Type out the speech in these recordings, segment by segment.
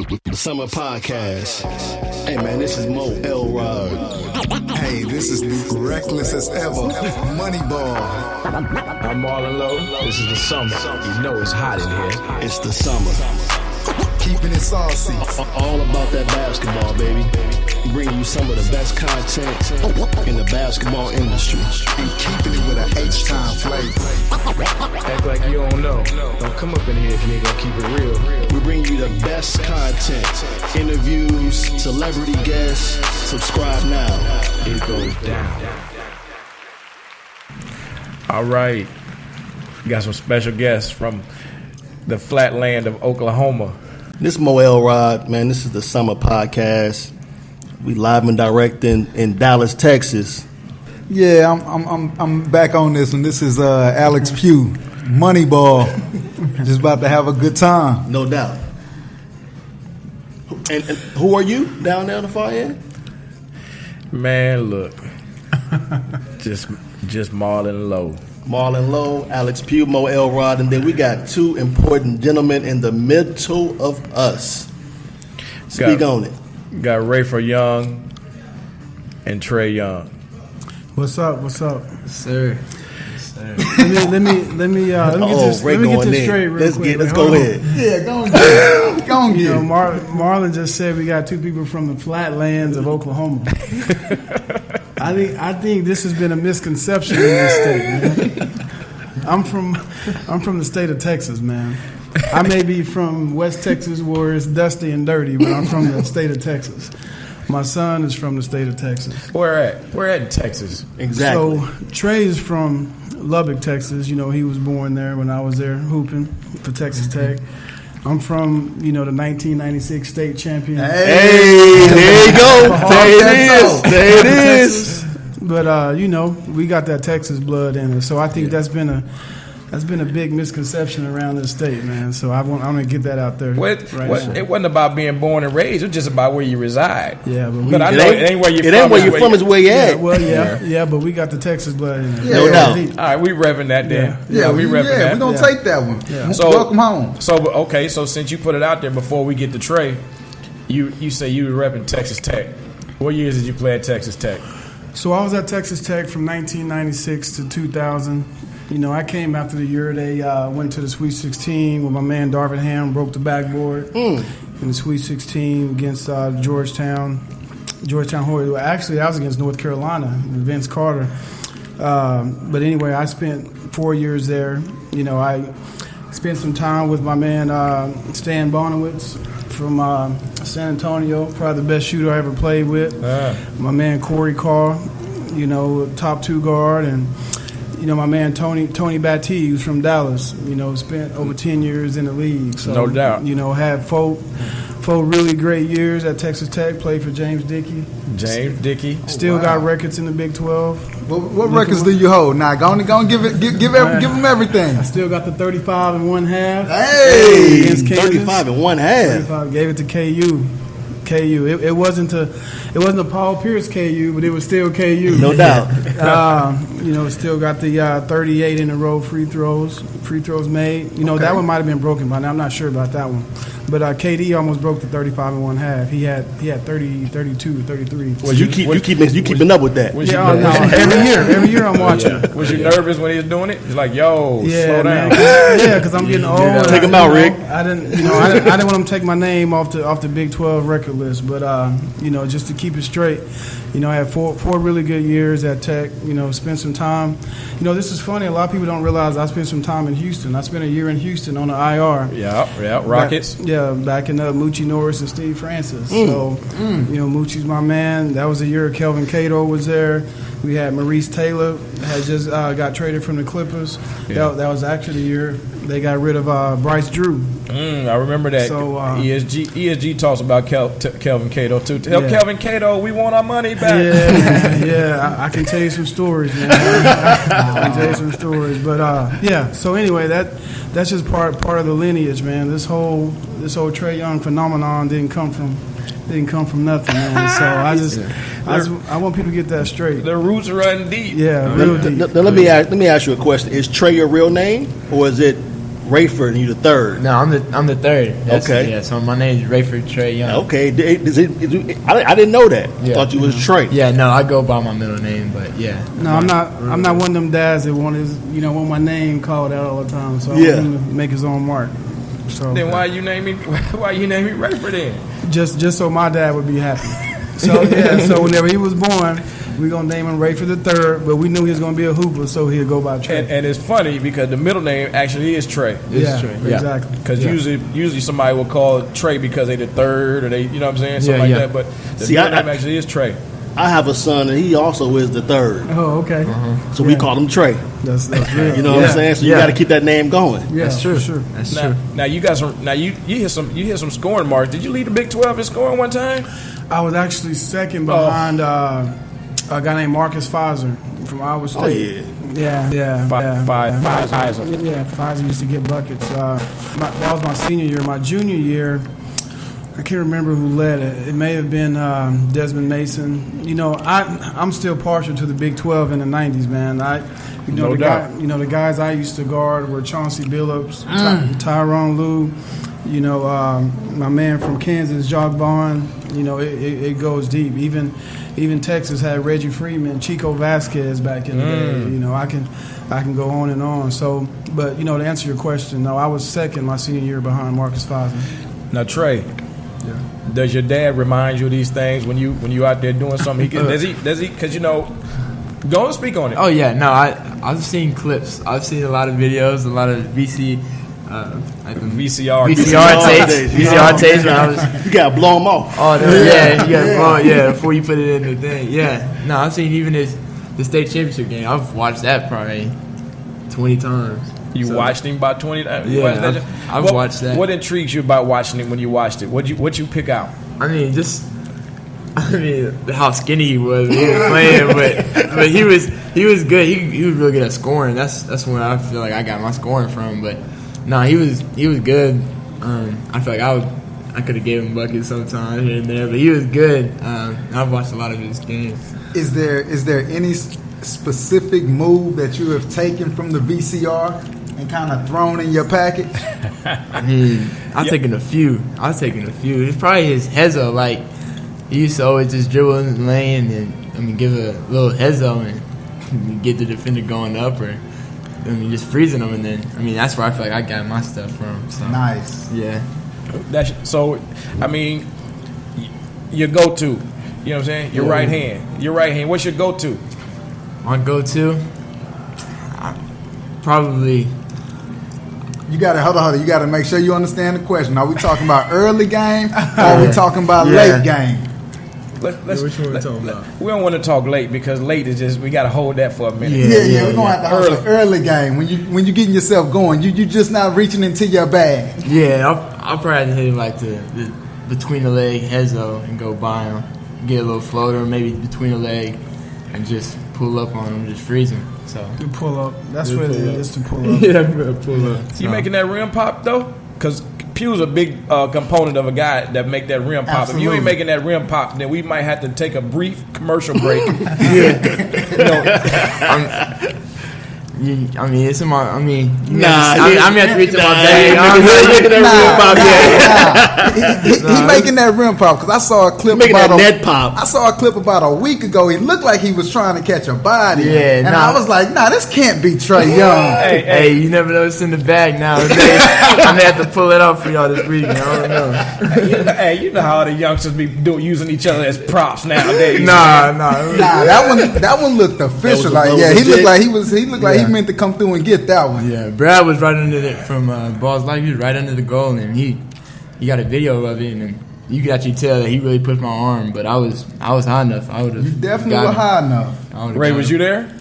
The Summer Podcast. Hey man, this is Moe Elrod. Hey, this is the reckless as ever Moneyball. I'm Marland Lowe. This is the summer. You know it's hot in here. It's the summer. Keeping it saucy. All about that basketball, baby. Bringing you some of the best content in the basketball industry. And keeping it with an H-time flavor. Act like you don't know. Don't come up in here if you ain't gonna keep it real. We bring you the best content, interviews, celebrity guests. Subscribe now. It goes down. All right. We got some special guests from the flat land of Oklahoma. This is Moe Elrod, man. This is the Summer Podcast. We live and direct in Dallas, Texas. Yeah, I'm back on this one. This is Alex Pugh, Moneyball. Just about to have a good time. No doubt. And who are you down there on the far end? Man, look. just Marland Lowe. Marland Lowe, Alex Pugh, Moe Elrod, and then we got two important gentlemen in the middle of us. Speak on it. Got Rayford Young and Trae Young. What's up? Sir. Let me get this straight real quick. Let's go ahead. Yeah, go on, get You know, Marlon just said we got two people from the flatlands of Oklahoma. I think this has been a misconception in this state, man. I'm from the state of Texas, man. I may be from West Texas where it's dusty and dirty, but I'm from the state of Texas. My son is from the state of Texas. Where at in Texas? Exactly. So Trae is from Lubbock, Texas. You know, he was born there when I was there hooping for Texas Tech. I'm from, the 1996 state champion. Hey, there you go. There it is. But, we got that Texas blood in us. So I think that's been a big misconception around this state, man. So I want to get that out there. It wasn't about being born and raised. It was just about where you reside. Yeah, but I know it ain't where you're from. It ain't where you're from. It's where you at. Yeah, but we got the Texas blood in us. No doubt. All right, we revving that then. we revving that. We're going to take that one. Yeah. So, welcome home. So since you put it out there before we get to Trae, you say you were repping Texas Tech. What years did you play at Texas Tech? So I was at Texas Tech from 1996 to 2000. I came after the year they went to the Sweet 16 with my man Darvin Ham, broke the backboard in the Sweet 16 against Georgetown Warriors. Actually, I was against North Carolina, Vince Carter. But anyway, I spent 4 years there. I spent some time with my man Stan Bonowitz from San Antonio, probably the best shooter I ever played with. My man Corey Carr, top two guard, and my man Tony Battie, who's from Dallas, spent over 10 years in the league. So, no doubt. Had four really great years at Texas Tech, played for James Dickey. Still got records in the Big 12. What records do you hold? Now, go and give them everything. I still got the 35 and one half. Hey! 35 and one half. 35, gave it to KU. It wasn't a Paul Pierce KU, but it was still KU. No doubt. Still got the 38 in a row free throws made. That one might have been broken by now. I'm not sure about that one. But KD almost broke the 35 and one half. He had 30, 32, 33. Well, you keeping up with that. Every year I'm watching. Was you nervous when he was doing it? He's like, slow down. Because I'm getting old. Take him out, Rick. I didn't want him to take my name off the Big 12 record list. But just to keep it straight, I had four really good years at Tech. Spent some time. This is funny. A lot of people don't realize I spent some time in Houston. I spent a year in Houston on the IR. Yeah, Rockets. Backing up Moochie Norris and Steve Francis. So, Moochie's my man. That was the year Kelvin Cato was there. We had Maurice Taylor had just got traded from the Clippers. Yeah. That was actually the year they got rid of Bryce Drew. I remember that. So, ESG talks about Kelvin Cato too. Tell Kelvin Cato we want our money back. Yeah, I can tell you some stories, man. I can tell you some stories. But so anyway, that's just part of the lineage, man. This whole Trae Young phenomenon didn't come from nothing, man. So I want people to get that straight. The roots run deep. Yeah, real deep. Let me ask you a question. Is Trae your real name, or is it Rayford, and you the third. No, I'm the third. Okay. Yeah, so my name is Rayford Trae Young. Okay. I didn't know that. Yeah. I thought you was Trae. Yeah, no, I go by my middle name, but yeah. No, I'm not one of them dads that want my name called out all the time. So I Yeah. want him to make his own mark. So Then why you name me Rayford then? just so my dad would be happy. So yeah, so whenever he was born, we gonna name him Rayford the third, but we knew he was gonna be a hooper, so he'd go by Trae. And it's funny because the middle name actually is Trae. Yeah, Trae. Yeah. exactly. Because usually somebody will call Trae because they the third or they, you know what I'm saying, something Yeah, like yeah. that. But the See, middle I- name actually is Trae. I have a son, and he also is the third. Oh, okay. So we call him Trae. That's real. You know what I'm saying? So you Yeah. got to keep that name going. Yeah, That's true. for sure. That's Now, true. now you guys are you hit some scoring marks. Did you lead the Big 12 in scoring one time? I was actually second behind a guy named Marcus Fizer from Iowa State. Oh yeah. Yeah. Five. Yeah, Fizer used to get buckets. That was my senior year. My junior year, I can't remember who led it. It may have been Desmond Mason. You know, I'm still partial to the Big 12 in the '90s, man. No doubt. The guys I used to guard were Chauncey Billups, Tyrone Lue. You know, my man from Kansas, Jock Bond. You know, it goes deep. Even Texas had Reggie Freeman, Chico Vasquez back in the day. You know, I can go on and on. So, but to answer your question, no, I was second my senior year behind Marcus Fizer. Now Trae, does your dad remind you of these things when you out there doing something? Does he? Because go and speak on it. Oh yeah, no, I've seen clips. I've seen a lot of videos, a lot of VCR VCR tapes when I was. You got to blow them off. Oh no, yeah, you gotta blow it, before you put it in the thing. Yeah, no, I've seen even the state championship game. I've watched that probably 20 times. You watched him about 20 times? Yeah, I've watched that. What intrigues you about watching him when you watched it? What you pick out? I mean, how skinny he was when he was playing, but he was good. He was really good at scoring. That's where I feel like I got my scoring from. But no, he was good. I feel like I could have gave him buckets sometimes here and there, but he was good. I've watched a lot of his games. Is there any specific move that you have taken from the VCR and kind of thrown in your package? I mean, I've taken a few. It's probably his Hezo. Like, he used to always just dribble in the lane and, give a little Hezo and get the defender going up or, just freezing them. And then, that's where I feel like I got my stuff from. So. Nice. Yeah. Your go-to, you know what I'm saying? Your right hand. What's your go-to? My go-to? Probably... You gotta hold on. You gotta make sure you understand the question. Are we talking about early game or are we talking about late game? Let's which one we talking about? We don't want to talk late because late is just we got to hold that for a minute. Yeah. We're gonna have to hold the early game when you getting yourself going. You just not reaching into your bag. Yeah, I'll probably hit like the between the leg Hezo and go by him, get a little floater, maybe between the leg, and just pull up on him, just freeze him. So You pull up. That's what it is, to pull up. yeah, pull up. You making that rim pop though? Because Pugh's a big component of a guy that make that rim pop. Absolutely. If you ain't making that rim pop, then we might have to take a brief commercial break. It's in my. Nah, I'm have to reach in my bag. He making that rim pop because I saw a clip Making about that net pop. I saw a clip about a week ago. He looked like he was trying to catch a body. Yeah, and I was like, this can't be Trae Young. Hey, you never know what's in the bag now. I'm gonna have to pull it out for y'all this weekend. I don't know. You know how the youngsters be using each other as props nowadays. Nah. That one looked official. That was He looked legit. like he meant to come through and get that one. Yeah, Brad was right under it from Ball's Life. He was right under the goal, and he got a video of it, and you could actually tell that he really pushed my arm. But I was high enough. I would have. You definitely were high enough. Ray, was you there?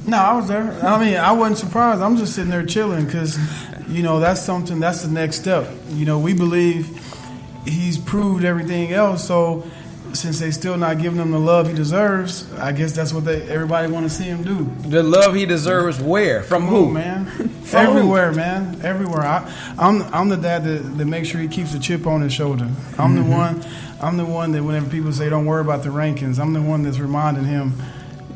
No, I was there. I wasn't surprised. I'm just sitting there chilling because, that's something. That's the next step. We believe he's proved everything else. So since they still not giving him the love he deserves, I guess that's what everybody want to see him do. The love he deserves where? From who? Man? Everywhere, man. Everywhere. I'm the dad that makes sure he keeps a chip on his shoulder. I'm the one that whenever people say don't worry about the rankings, I'm the one that's reminding him,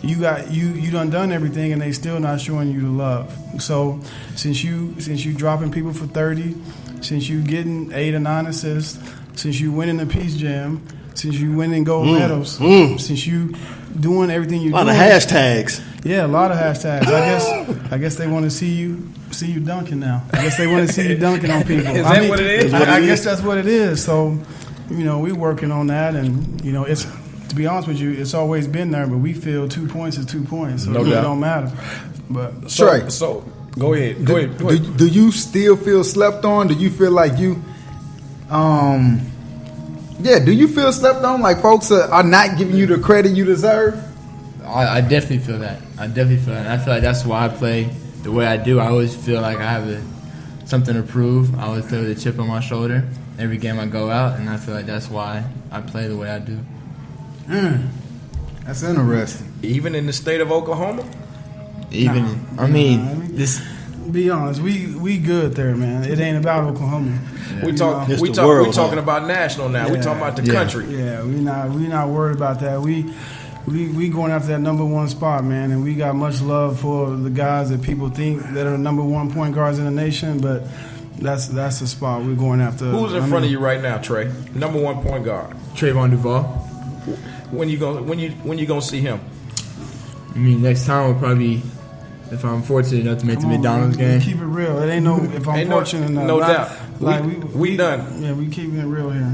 you done everything, and they still not showing you the love. So since you dropping people for 30, since you getting 8 or 9 assists, since you winning the Peace Jam, since you winning gold medals, since you doing everything you doing. A lot of hashtags. Yeah, a lot of hashtags. I guess they want to see you dunking now. I guess they want to see you dunking on people. Is that what it is? I guess that's what it is. So, we're working on that, and it's. To be honest with you, it's always been there, but we feel 2 points is 2 points, so it don't matter. But Trae, so go ahead. Do you still feel slept on? Do you feel like you, do you feel slept on? Like folks are not giving you the credit you deserve? I definitely feel that. And I feel like that's why I play the way I do. I always feel like I have something to prove. I always play with a chip on my shoulder every game I go out, and I feel like that's why I play the way I do. That's interesting. Even in the state of Oklahoma? This. Be honest, we good there, man. It ain't about Oklahoma. Yeah. We talking about national now. We talking about the country. Yeah, we not worried about that. We going after that number 1 spot, man, and we got much love for the guys that people think that are number 1 point guards in the nation, but that's the spot we're going after. Who's in front of you right now, Trae? Number 1 point guard. Trayvon Duval. When you gonna see him? Next time will probably be if I'm fortunate enough to make the McDonald's game. Keep it real. It ain't no if I'm fortunate enough. No doubt. Like we done. Yeah, we keeping it real here.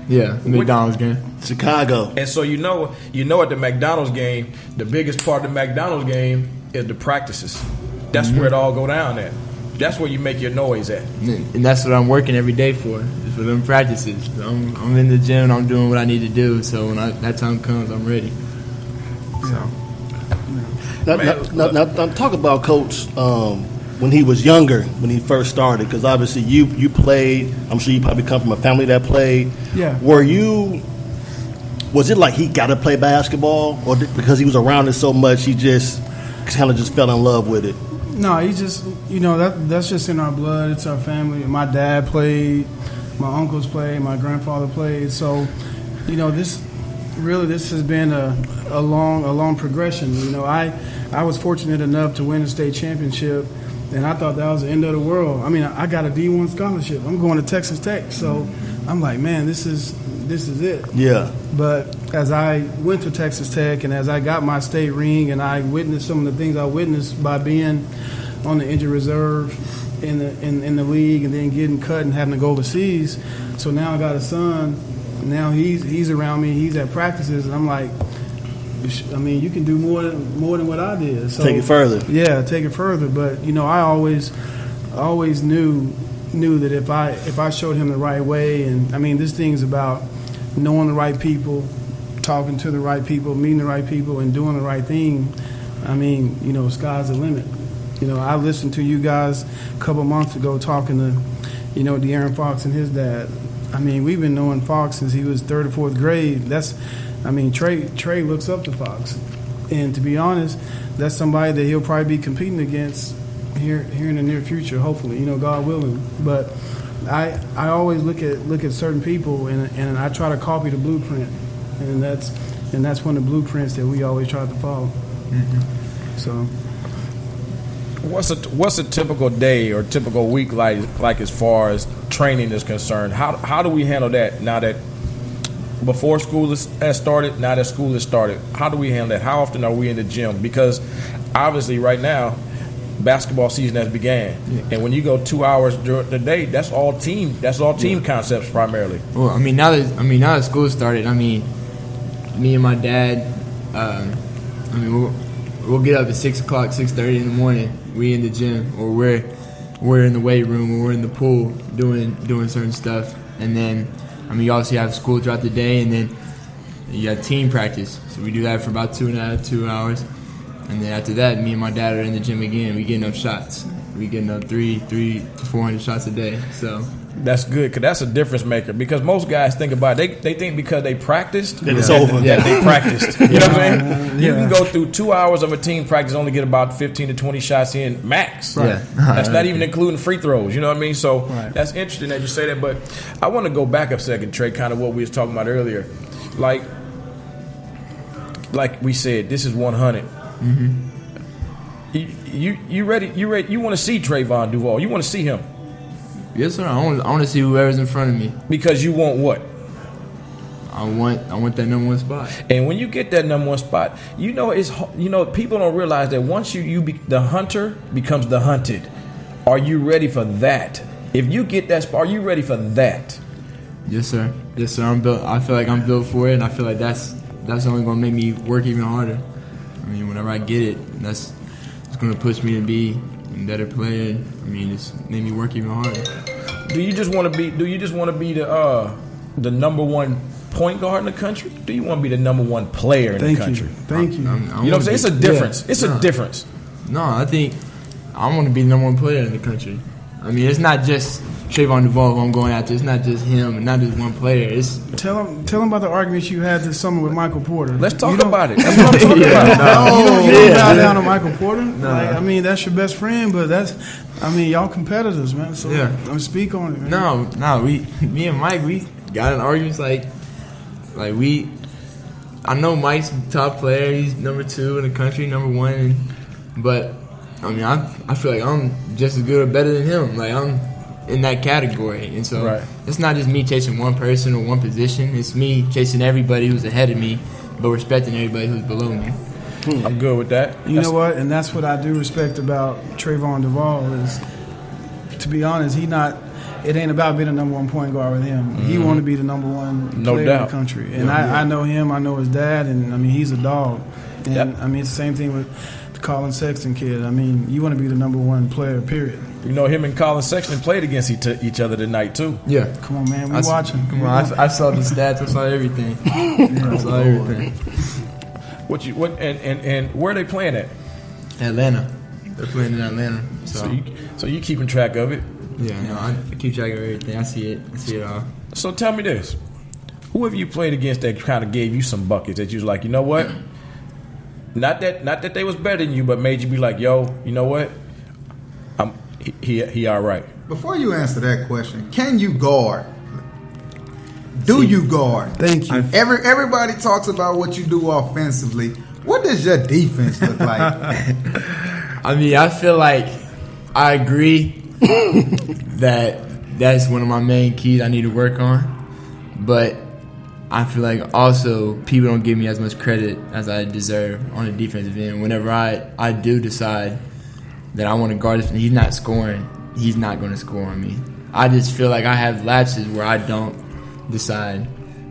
Yeah, the McDonald's game. Chicago. And so at the McDonald's game, the biggest part of the McDonald's game is the practices. That's where it all go down at. That's where you make your noise at. And that's what I'm working every day for them practices. So I'm in the gym and I'm doing what I need to do. So when that time comes, I'm ready. So. Now, talk about Coach when he was younger, when he first started, because obviously you played. I'm sure you probably come from a family that played. Yeah. Was it like he got to play basketball, or because he was around it so much, he just kind of just fell in love with it? No, he just, that's just in our blood. It's our family. My dad played, my uncles played, my grandfather played. So, this has been a long progression. I was fortunate enough to win a state championship, and I thought that was the end of the world. I got a D1 scholarship. I'm going to Texas Tech, so I'm like, man, this is it. Yeah. But as I went to Texas Tech and as I got my state ring and I witnessed some of the things I witnessed by being on the injured reserve in the league and then getting cut and having to go overseas, so now I got a son. Now he's around me. He's at practices, and I'm like, you can do more than what I did. So, take it further. Yeah, take it further. But I always knew that if I showed him the right way, and this thing's about knowing the right people, talking to the right people, meeting the right people, and doing the right thing. Sky's the limit. I listened to you guys a couple months ago talking to, De'Aaron Fox and his dad. We've been knowing Fox since he was 3rd or 4th grade. Trae looks up to Fox. And to be honest, that's somebody that he'll probably be competing against here in the near future, hopefully, God willing. But I always look at certain people and I try to copy the blueprint. And that's one of the blueprints that we always try to follow. Mm-hmm. So what's a typical day or typical week like as far as training is concerned? How do we handle that now that before school has started, now that school has started? How do we handle that? How often are we in the gym? Because obviously right now basketball season has began, and when you go 2 hours during the day, that's all team concepts primarily. Well, now that school started, me and my dad, we'll get up at 6 o'clock, 6:30 in the morning. We in the gym, or we're in the weight room, or we're in the pool doing certain stuff, and then you obviously have school throughout the day, and then you got team practice. So we do that for about 2 hours. And then after that, me and my dad are in the gym again. We getting up shots. We getting up 300 to 400 shots a day. So that's good, because that's a difference maker. Because most guys think about it, they think because they practiced, then it's over. That they practiced. You know what I'm saying? You can go through 2 hours of a team practice, only get about 15 to 20 shots in max. Right. Yeah. That's not even including free throws. You know what I mean? So that's interesting that you say that. But I want to go back a second, Trae, kind of what we was talking about earlier. Like, like we said, this is 100. You ready? You want to see Trayvon Duval? You want to see him Yes, sir. I want to see whoever's in front of me. because you want what? I want that number one spot. And when you get that number one spot, people don't realize that once the hunter becomes the hunted. Are you ready for that? If you get that spot, are you ready for that? Yes, sir. Yes, sir. I'm built. I feel like I'm built for it, and I feel like that's only gonna make me work even harder. I mean, whenever I get it, it's gonna push me to be a better player. I mean, it's made me work even harder. Do you just want to be the number one point guard in the country? Do you want to be the number one player in the country? Thank you. You know what I'm saying? It's a difference. It's a difference. No, I think I want to be the number one player in the country. I mean, it's not just Trayvon Duval who I'm going after. It's not just him and not just one player. It's Tell him about the arguments you had this summer with Michael Porter. Let's talk about it. That's what I'm talking about. You don't bow down to Michael Porter. No. Like, I mean, that's your best friend, but y'all competitors, man. So don't speak on it, man. No, me and Mike, we got in arguments I know Mike's the top player. He's number 2 in the country, number 1, but I mean, I feel like I'm just as good or better than him. Like, I'm in that category. And so it's not just me chasing one person or one position. It's me chasing everybody who's ahead of me, but respecting everybody who's below me. I'm good with that. You know what? And that's what I do respect about Trayvon Duval is, to be honest, it ain't about being the number one point guard with him. He want to be the number one player in the country. And I know him. I know his dad. And, I mean, he's a dog. And, I mean, it's the same thing with the Colin Sexton kid. I mean, you want to be the number one player, period. You know, him and Colin Sexton played against each other tonight, too. Yeah. Come on, man. We watching. Come on. I saw the stats. I saw everything. I saw everything. And where are they playing at? Atlanta. They're playing in Atlanta. So you keeping track of it? Yeah, no, I keep track of everything. I see it all. So tell me this. Who have you played against that kind of gave you some buckets that you was like, you know what? Not that they was better than you, but made you be like, yo, you know what? He all right. Before you answer that question, can you guard? Do you guard? Thank you. Everybody talks about what you do offensively. What does your defense look like? I mean, I feel like I agree that's one of my main keys I need to work on. But I feel like also people don't give me as much credit as I deserve on the defensive end. Whenever I do decide that I want to guard this, he's not scoring, he's not going to score on me. I just feel like I have lapses where I don't decide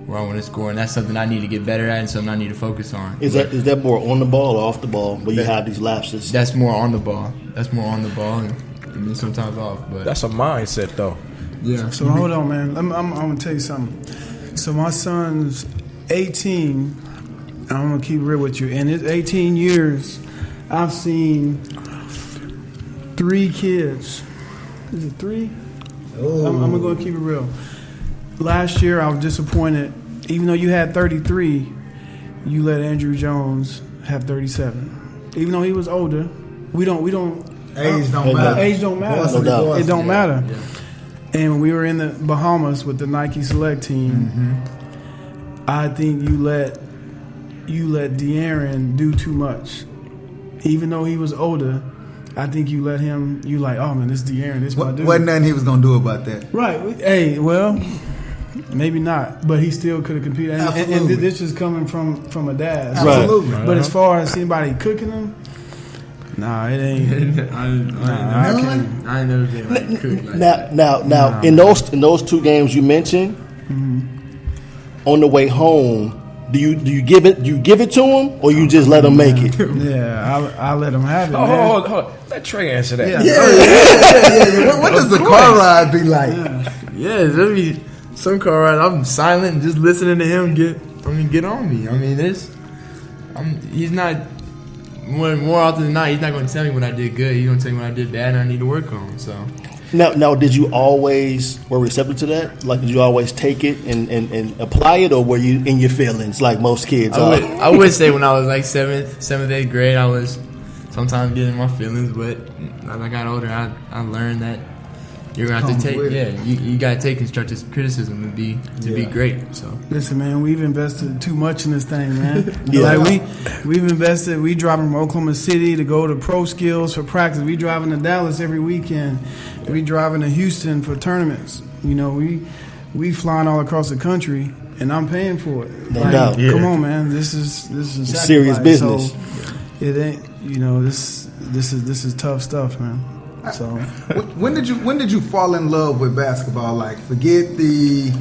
where I want to score, and that's something I need to get better at and something I need to focus on. Is that more on the ball or off the ball where you have these lapses? That's more on the ball. And then sometimes off. But that's a mindset, though. Yeah. So hold on, man. I'm going to tell you something. So my son's 18. I'm going to keep it real with you. In his 18 years, I've seen 3 kids. Is it 3? Oh. I'm going to keep it real. Last year, I was disappointed. Even though you had 33, you let Andrew Jones have 37. Even though he was older, we don't. Age don't matter. Age don't matter. No doubt. It don't matter. Yeah. And when we were in the Bahamas with the Nike Select team, I think you let De'Aaron do too much. Even though he was older, I think you let him. You like, oh man, this De'Aaron, this my dude. Wasn't nothing he was gonna do about that, right? Hey, well, maybe not, but he still could have competed. And this is coming from a dad. So, absolutely. Right. But as far as anybody cooking him. Nah, it ain't. I can't. I ain't never been like cooked like that. Now, in those 2 games you mentioned, on the way home, do you give it to him or you just let him make it? Yeah, I let him have it. Hold on. Let Trae answer that. Yeah. What does the car ride be like? Yeah, there'll be some car ride. I'm silent and just listening to him get on me. I mean, he's not. More often than not, he's not going to tell me when I did good. He's going to tell me when I did bad and I need to work on. So now, did you always were receptive to that? Like, did you always take it and apply it, or were you in your feelings like most kids are? I would say when I was like 7th, 8th grade, I was sometimes getting my feelings, but as I got older, I learned that you're gonna have to Comes take. with Yeah, it. you gotta take constructive criticism to be great. So Listen, man, we've invested too much in this thing, man. Yeah. Like we've invested. We driving from Oklahoma City to go to Pro Skills for practice. We driving to Dallas every weekend. We driving to Houston for tournaments. You know, we flying all across the country, and I'm paying for it. No doubt. Come on, man. This is serious sacrifice. business. So it ain't. You know, this is tough stuff, man. So When did you fall in love with basketball? Like, forget the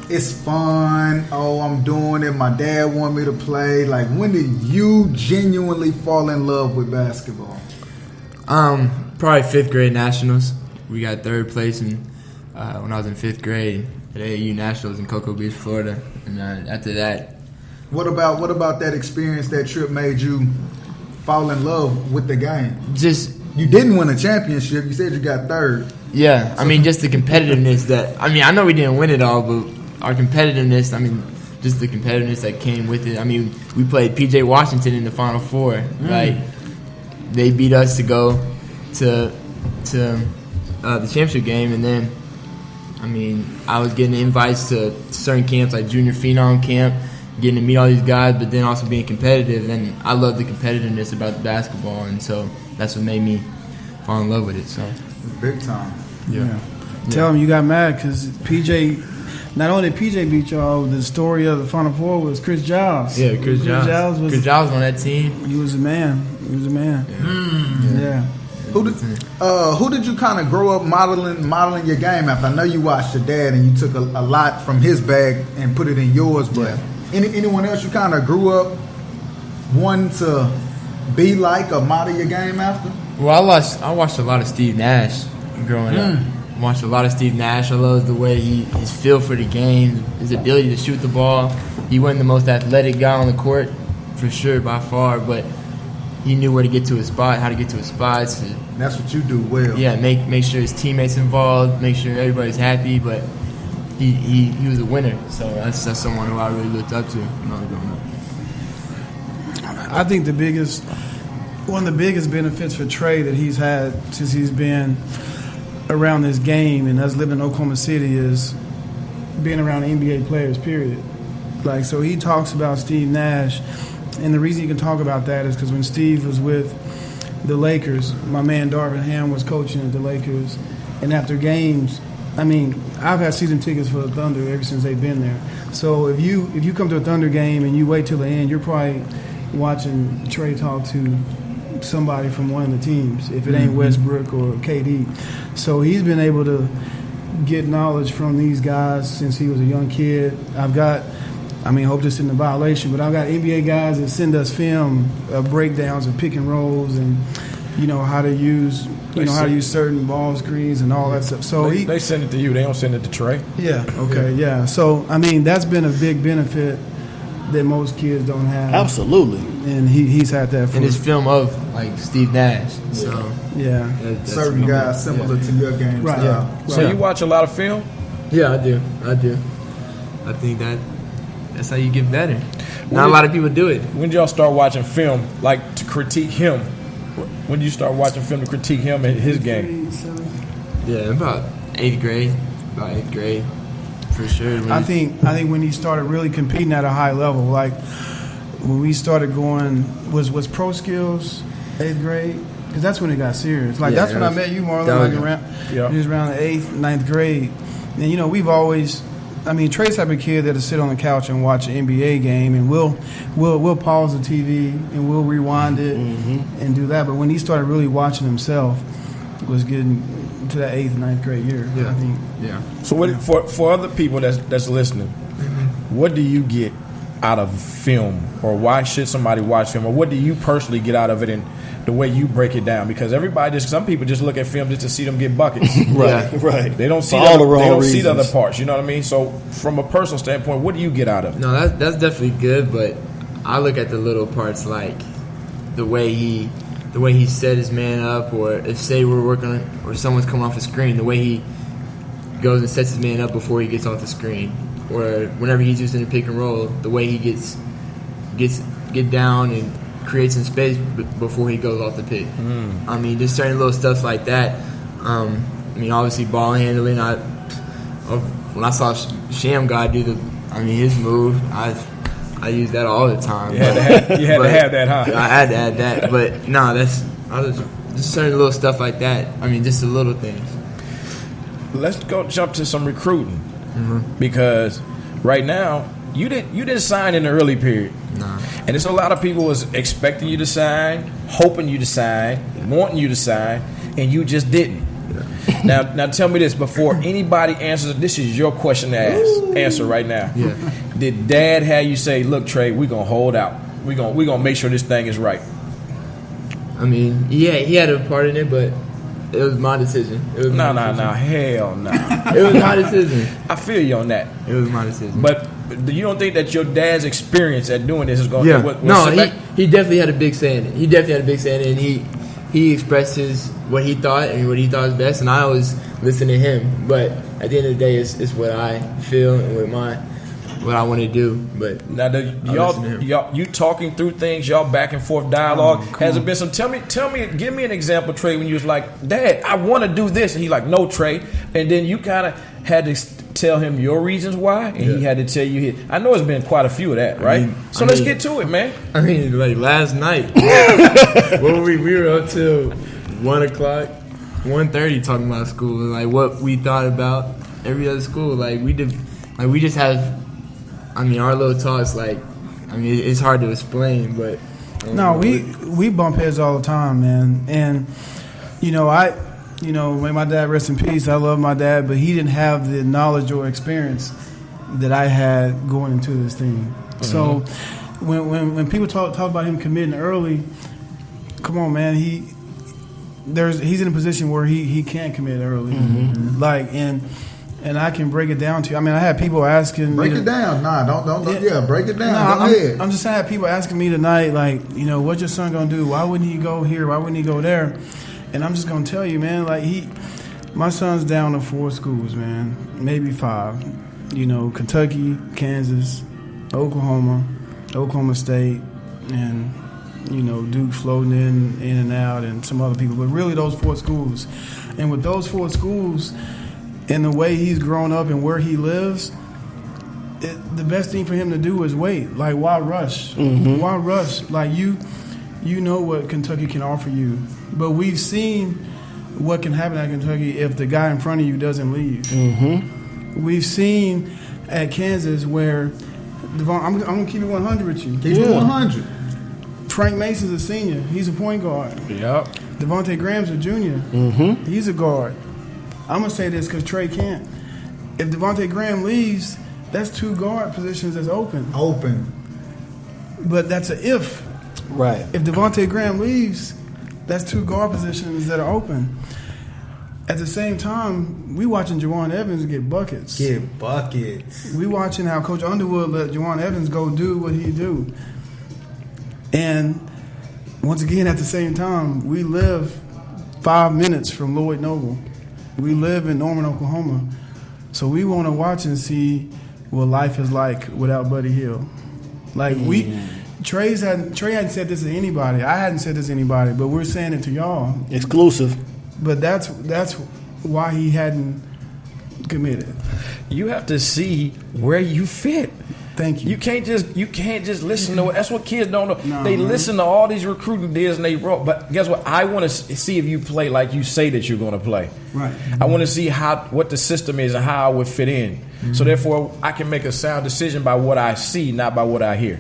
it's fun. Oh, I'm doing it. My dad wanted me to play. Like, when did you genuinely fall in love with basketball? probably 5th grade nationals. We got 3rd place when I was in 5th grade at AAU Nationals in Cocoa Beach, Florida. And after that, What about that experience? That trip made you fall in love with the game. just You didn't win a championship. You said you got 3rd. yeah, I mean, just the competitiveness that I know we didn't win it all, but our competitiveness. Just the competitiveness that came with it. We played PJ Washington in the Final Four. Like, they beat us to go to the championship game, and then I was getting invites to certain camps like Junior Phenom Camp, getting to meet all these guys, but then also being competitive. And I love the competitiveness about basketball, and so that's what made me fall in love with it. So Big time. yeah. Tell him you got mad because PJ. Not only did PJ beat y'all, the story of the Final Four was Chris Giles. yeah, Chris Giles was on that team. He was a man. Yeah. Who did you kind of grow up modeling your game after? I know you watched your dad and you took a lot from his bag and put it in yours, but anyone else you kind of grew up wanting to be like or model your game after? Well, I watched a lot of Steve Nash growing up. Watched a lot of Steve Nash. I love the way his feel for the game, his ability to shoot the ball. He wasn't the most athletic guy on the court, for sure, by far, but he knew where to get to his spot, how to get to his spots. That's what you do well. Yeah, make sure his teammates involved, make sure everybody's happy, but he was a winner. So that's someone who I really looked up to when I was growing up. I think one of the biggest benefits for Trae that he's had since he's been around this game and us living in Oklahoma City is being around NBA players, period. Like, so he talks about Steve Nash, and the reason you can talk about that is because when Steve was with the Lakers, my man Darvin Ham was coaching at the Lakers, and after games, I've had season tickets for the Thunder ever since they've been there. So if you come to a Thunder game and you wait till the end, you're probably watching Trae talk to somebody from one of the teams, if it ain't Westbrook or KD. So he's been able to get knowledge from these guys since he was a young kid. I've got, hope this isn't a violation, but I've got NBA guys that send us film breakdowns of pick and rolls and how to use certain ball screens and all that stuff. So they send it to you. They don't send it to Trae. Yeah. Okay. Yeah. So that's been a big benefit that most kids don't have. Absolutely. And he's had that for And his film of Steve Nash. So yeah. that's Certain guys similar to your game Right. style. Yeah. So you watch a lot of film? Yeah, I do. I think that's how you get better. Not a lot of people do it. When did y'all start watching film, like to critique him? When did you start watching film to critique him and his game? Yeah, about 8th grade. For sure. I think when he started really competing at a high level, like when we started going, was Pro Skills 8th grade? Because that's when it got serious. Like that's when I met you, Marland. He was around the 8th, 9th grade. And we've always, Trae's type of kid that'll sit on the couch and watch an NBA game, and we'll pause the TV and we'll rewind it and do that. But when he started really watching himself, was getting to that 8th, 9th grade year. Yeah. I think. Yeah. So for other people that's listening, what do you get out of film, or why should somebody watch film, or what do you personally get out of it, and the way you break it down? Because some people just look at film just to see them get buckets. Right. They don't see all the wrong they don't reasons. see the other parts. You know what I mean? So from a personal standpoint, what do you get out of it? No, that's definitely good, but I look at the little parts, like the way he set his man up, or if say we're working or someone's coming off a screen, the way he goes and sets his man up before he gets off the screen, or whenever he's using a pick and roll, the way he gets down and creates some space before he goes off the pick. Just certain little stuff like that. mean, obviously ball handling. When I saw Sham guy do his move, I use that all the time. You had to have that, huh? I had to add that, but no, just certain little stuff like that. I mean, just the little things. Let's jump to some recruiting because right now you didn't sign in the early period. Nah. And there's a lot of people was expecting you to sign, hoping you to sign, wanting you to sign, and you just didn't. Yeah. Now tell me this before anybody answers. This is your question to answer right now. Yeah. Did Dad have you say, "Look, Trae, we're gonna hold out. We're gonna make sure this thing is right"? I mean, yeah, he had a part in it, but it was my decision. No, hell no. It was my decision. I feel you on that. It was my decision. But you don't think that your dad's experience at doing this is going to... Yeah. No, he definitely had a big say in it. And he expressed what he thought and what he thought was best, and I always listen to him. But at the end of the day, it's what I feel and what I want to do. But now, y'all, you talking through things, y'all back and forth dialogue. Has it been some? Tell me, give me an example, Trae, when you was like, "Dad, I want to do this," and he like, "No, Trae," and then you kind of had to tell him your reasons why, and he had to tell you his. I know it's been quite a few of that, right? Let's get to it, man. I mean, like last night, we were up till 1:30 talking about school, and like what we thought about every other school. Like we just have. I mean, our little talks, it's hard to explain, but... No, we bump heads all the time, man. And, may my dad rest in peace, I love my dad, but he didn't have the knowledge or experience that I had going into this thing. Mm-hmm. So when people talk about him committing early, come on, man, he's in a position where he can't commit early. Mm-hmm. And I can break it down to you. I mean, I had people asking. Break it down. Nah, don't. Yeah, break it down. Go ahead. I'm just saying, I had people asking me tonight, what's your son gonna do? Why wouldn't he go here? Why wouldn't he go there? And I'm just gonna tell you, man. My son's down to 4 schools, man, maybe 5. Kentucky, Kansas, Oklahoma State, and Duke floating in and out, and some other people. But really, those 4 schools. And with those 4 schools. And the way he's grown up and where he lives, the best thing for him to do is wait. Like, why rush? Mm-hmm. Why rush? Like, you know what Kentucky can offer you. But we've seen what can happen at Kentucky if the guy in front of you doesn't leave. Mm-hmm. We've seen at Kansas where, I'm going to keep it 100 with you. Keep it 100. Frank Mason's a senior. He's a point guard. Yep. Devontae Graham's a junior. Mm-hmm. He's a guard. I'm going to say this because Trae can't. If Devontae Graham leaves, that's 2 guard positions that's open. But that's an if. Right. If Devontae Graham leaves, that's 2 guard positions that are open. At the same time, we watching Juwan Evans get buckets. We watching how Coach Underwood let Juwan Evans go do what he do. And once again, at the same time, we live 5 minutes from Lloyd Noble. We live in Norman, Oklahoma, so we want to watch and see what life is like without Buddy Hill. Trae hadn't said this to anybody. I hadn't said this to anybody, but we're saying it to y'all. Exclusive. But that's why he hadn't committed. You have to see where you fit. Thank you. You can't just listen to it. That's what kids don't know. They listen to all these recruiting deals and they wrote. But guess what? I want to see if you play like you say that you're going to play. Right. I want to see what the system is and how I would fit in. Mm-hmm. So therefore, I can make a sound decision by what I see, not by what I hear.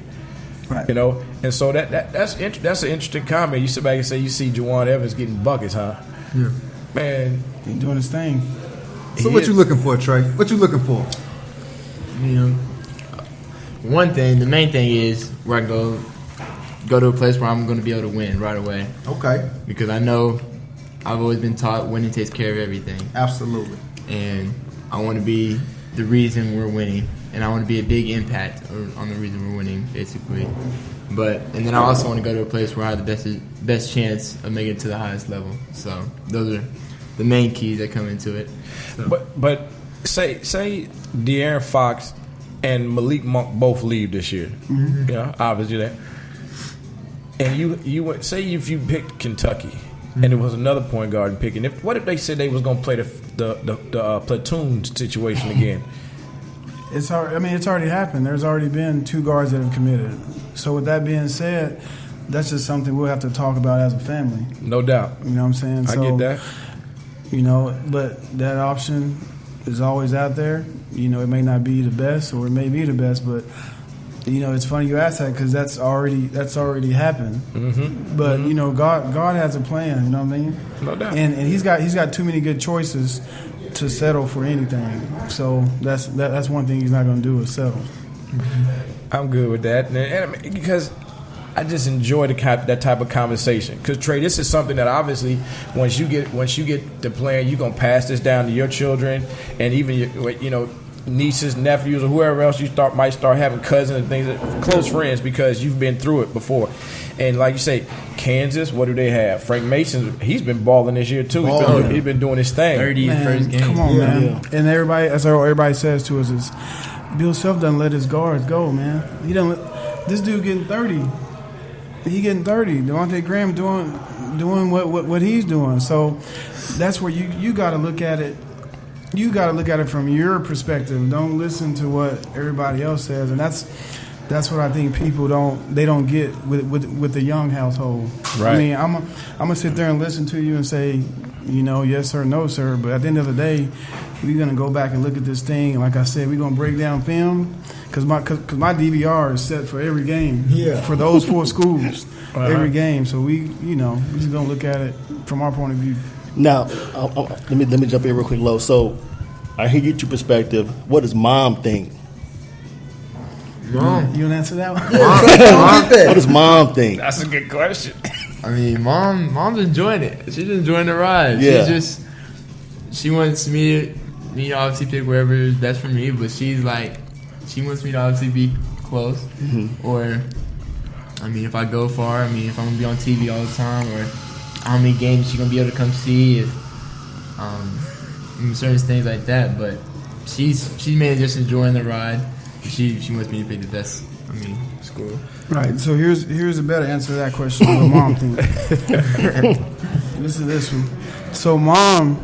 Right. And so that's an interesting comment. You sit back and say you see Juwan Evans getting buckets, huh? Yeah. Man, he's doing his thing. So what you looking for, Trae? What you looking for? One thing, the main thing is where I go to a place where I'm going to be able to win right away. Okay. Because I know I've always been taught winning takes care of everything. Absolutely. And I want to be the reason we're winning, and I want to be a big impact on the reason we're winning, basically. And then I also want to go to a place where I have the best chance of making it to the highest level. So those are the main keys that come into it. So. But say De'Aaron Fox and Malik Monk both leave this year. Mm-hmm. Obviously that. And you would say if you picked Kentucky, and there was another point guard picking. What if they said they was going to play the platoon situation again? It's already happened. There's already been 2 guards that have committed. So with that being said, that's just something we'll have to talk about as a family. No doubt. You know what I'm saying? I get that. You know, but that option is always out there. You know, it may not be the best, or it may be the best, but you know, it's funny you ask that because that's already happened. Mm-hmm. But you know, God has a plan. You know what I mean? No doubt. And he's got too many good choices to settle for anything. So that's one thing he's not going to do is settle. I'm good with that, and because I just enjoy that type of conversation. Because Trae, this is something that obviously once you get to playing, you're gonna pass this down to your children, and even your nieces, nephews, or whoever else might start having cousins and things, close friends, because you've been through it before. And like you say, Kansas, what do they have? Frank Mason, he's been balling this year too. He's been doing his thing. 30 in the first game. Come on, man. Yeah. And everybody says to us is, Bill Self doesn't let his guards go, man. He don't. This dude getting 30. He getting 30. Devontae Graham doing what he's doing. So that's where you got to look at it. You got to look at it from your perspective. Don't listen to what everybody else says, and that's what I think people don't get with the Young household. Right. I mean, I'm gonna sit there and listen to you and say, you know, yes sir, no sir. But at the end of the day, we're gonna go back and look at this thing. And like I said, we're gonna break down film because my DVR is set for every game. Yeah. For those 4 schools, every game. So we just gonna look at it from our point of view. Now, let me jump in real quick, Lowe. So, I hear your perspective. What does Mom think? Mom. You want to answer that one? What does Mom think? That's a good question. I mean, mom's enjoying it. She's enjoying the ride. Yeah. She wants me to obviously pick wherever is best for me, but she's like, she wants me to obviously be close. Mm-hmm. Or, I mean, if I go far, I mean, if I'm going to be on TV all the time, or how many games she's going to be able to come see, if certain things like that. But she's mainly just enjoying the ride. She wants me to pick the best, school. Right. So here's a better answer to that question. What Mom thinks. Listen to this one. So Mom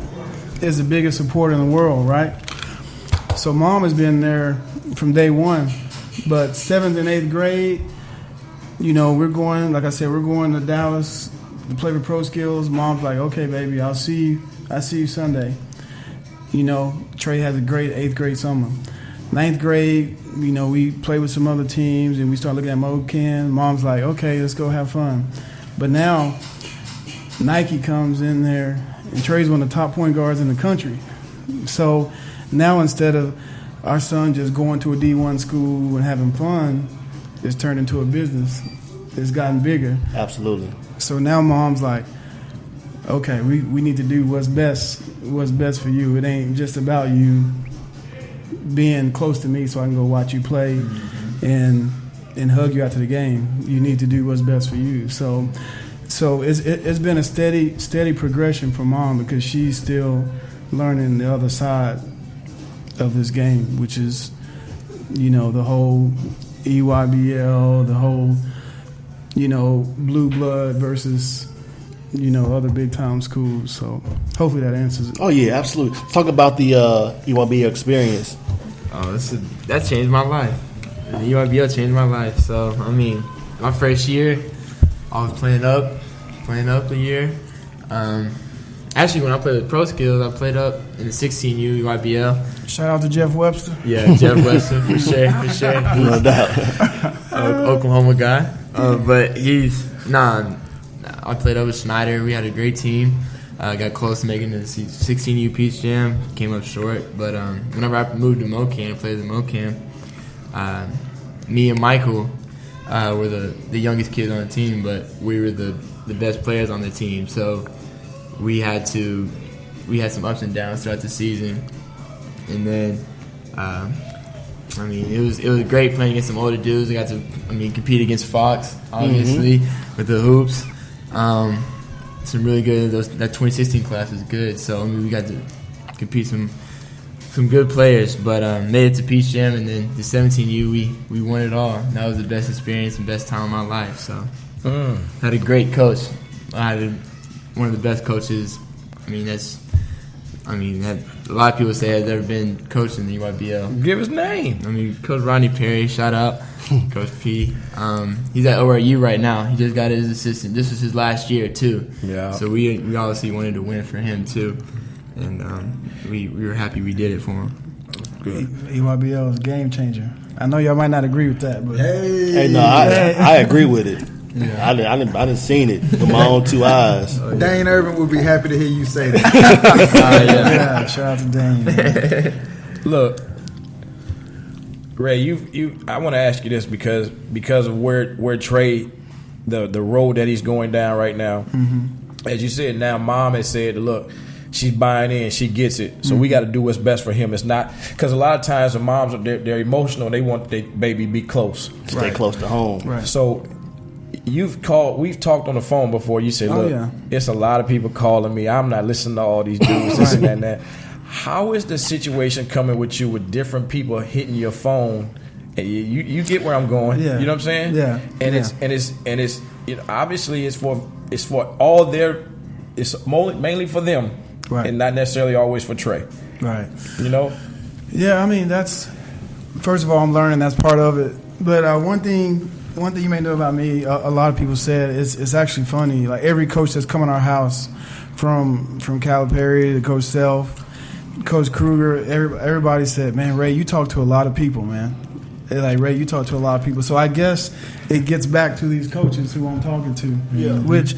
is the biggest supporter in the world, right? So Mom has been there from day one, but 7th and 8th grade, you know, we're going to Dallas to play with Pro Skills. Mom's like, okay, baby, I see you Sunday. You know, Trae has a great 8th grade summer. 9th grade, you know, we play with some other teams and we start looking at Moe Ken. Mom's like, okay, let's go have fun. But now Nike comes in there and Trae's one of the top point guards in the country. So now instead of our son just going to a D1 school and having fun, it's turned into a business. It's gotten bigger. Absolutely. So now Mom's like, okay, we need to do what's best for you. It ain't just about you being close to me so I can go watch you play and hug you after the game. You need to do what's best for you. So it's been a steady progression for Mom because she's still learning the other side of this game, which is, you know, the whole EYBL, the whole, you know, blue blood versus, you know, other big time schools. So hopefully that answers it. Oh yeah, absolutely. Talk about the EYBL experience. Oh, that changed my life. The EYBL changed my life. So I mean, my first year, I was playing up a year. Actually, when I played with Pro Skills, I played up in the 16U EYBL. Shout out to Jeff Webster. Yeah, Jeff Webster for sure. No doubt. Oklahoma guy. But I played up with Schneider. We had a great team. Got close to making the 16U Peach Jam. Came up short. But whenever I moved to MoCam, played at MoCam, me and Michael were the youngest kids on the team, but we were the best players on the team. So we had some ups and downs throughout the season. And then, it was great playing against some older dudes. I got to compete against Fox, obviously, with the hoops. Some really good. That 2016 class was good. So we got to compete some good players. But made it to Peach Jam, and then the 17U we won it all. And that was the best experience and best time of my life. So had a great coach. I had one of the best coaches. I mean, that a lot of people say has ever been coached in the EYBL. Give his name. I mean, Coach Ronnie Perry, shout out, Coach P. He's at ORU right now. He just got his assistant. This was his last year too. Yeah. So we obviously wanted to win for him too, and we were happy we did it for him. Good. EYBL is a game changer. I know y'all might not agree with that, but Hey, no, I agree with it. I didn't seen it with my own two eyes. Dane Irvin would be happy to hear you say that. yeah, shout out to Dane. Look, Ray, I want to ask you this because of where Trae, the road that he's going down right now. Mm-hmm. As you said, now Mom has said, look, she's buying in, she gets it. So we got to do what's best for him. It's not because a lot of times the moms they're emotional. They want their baby to be close, stay close to home. Right. So we've talked on the phone before. You said, look, it's a lot of people calling me. I'm not listening to all these dudes, this and that and that. How is the situation coming with you with different people hitting your phone? And you get where I'm going. Yeah. You know what I'm saying? Yeah. And it's obviously it's for all their, it's mainly for them, right, and not necessarily always for Trae. Right. You know? Yeah, I mean, that's, first of all, I'm learning that's part of it. But one thing you may know about me, a lot of people said, it's actually funny. Like every coach that's come in our house, from Calipari to Coach Self, Coach Kruger, everybody said, man, Ray, you talk to a lot of people, man. They're like, Ray, you talk to a lot of people. So I guess it gets back to these coaches who I'm talking to, which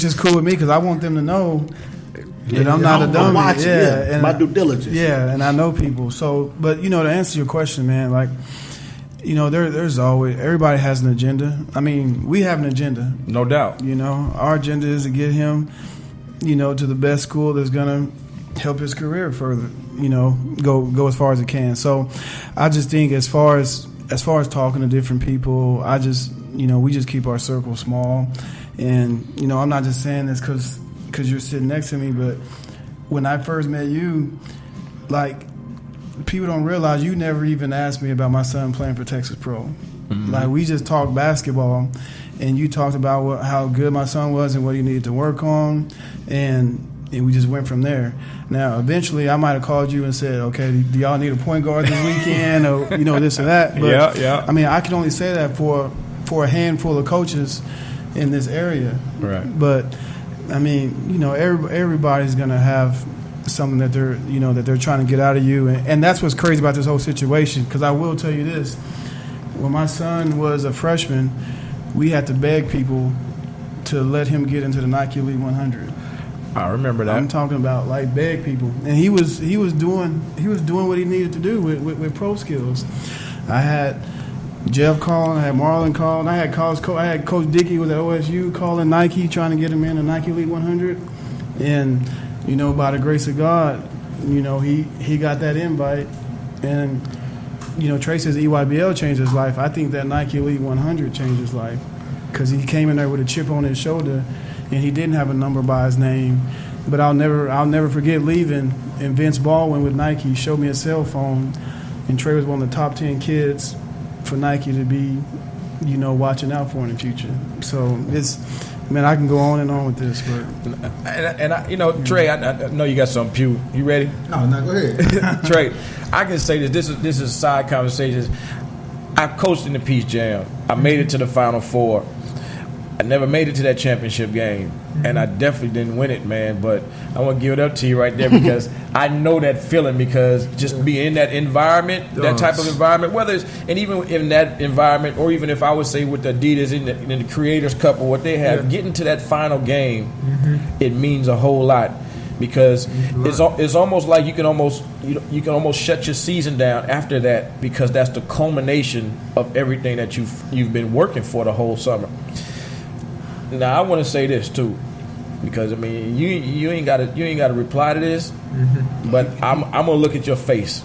is cool with me because I want them to know that I'm not a dummy. And my due diligence. Yeah, and I know people. So, but to answer your question, man, like, there's always, everybody has an agenda. I mean, we have an agenda. No doubt. Our agenda is to get him, to the best school that's gonna help his career further, go as far as it can. So I just think as far as talking to different people, I just, we just keep our circle small. And, I'm not just saying this because you're sitting next to me, but when I first met you, like, people don't realize you never even asked me about my son playing for Texas Pro. Mm-hmm. Like, we just talked basketball, and you talked about how good my son was and what he needed to work on, and we just went from there. Now, eventually, I might have called you and said, okay, do y'all need a point guard this weekend or, this or that? But, yeah. I mean, I can only say that for a handful of coaches in this area. Right. But, I mean, everybody's going to have something that they're trying to get out of you. And that's what's crazy about this whole situation, because I will tell you this. When my son was a freshman, we had to beg people to let him get into the Nike Elite 100. I remember that. I'm talking about like beg people, and he was doing what he needed to do with pro skills. I had Jeff calling, I had Marland calling, I had Coach Dickey was at OSU calling Nike, trying to get him in the Nike Elite 100, and by the grace of God, he got that invite, and Trae says EYBL changed his life. I think that Nike Elite 100 changed his life because he came in there with a chip on his shoulder. And he didn't have a number by his name, but I'll never forget leaving. And Vince Baldwin with Nike showed me a cell phone, and Trae was one of the top 10 kids for Nike to be, watching out for in the future. So I can go on and on with this, but Trae, I know you got some Pugh. You ready? No, go ahead. Trae, I can say this. This is side conversations. I coached in the Peace Jam. I made it to the Final Four. I never made it to that championship game, and I definitely didn't win it, man. But I want to give it up to you right there because I know that feeling, because just being in that environment, that type of environment, whether it's, and even in that environment, or even if I would say with the Adidas in the Creators Cup or what they have, getting to that final game, it means a whole lot, because it's almost like you can almost shut your season down after that, because that's the culmination of everything that you've been working for the whole summer. Now I want to say this too, because I mean you ain't got to reply to this, but I'm gonna look at your face.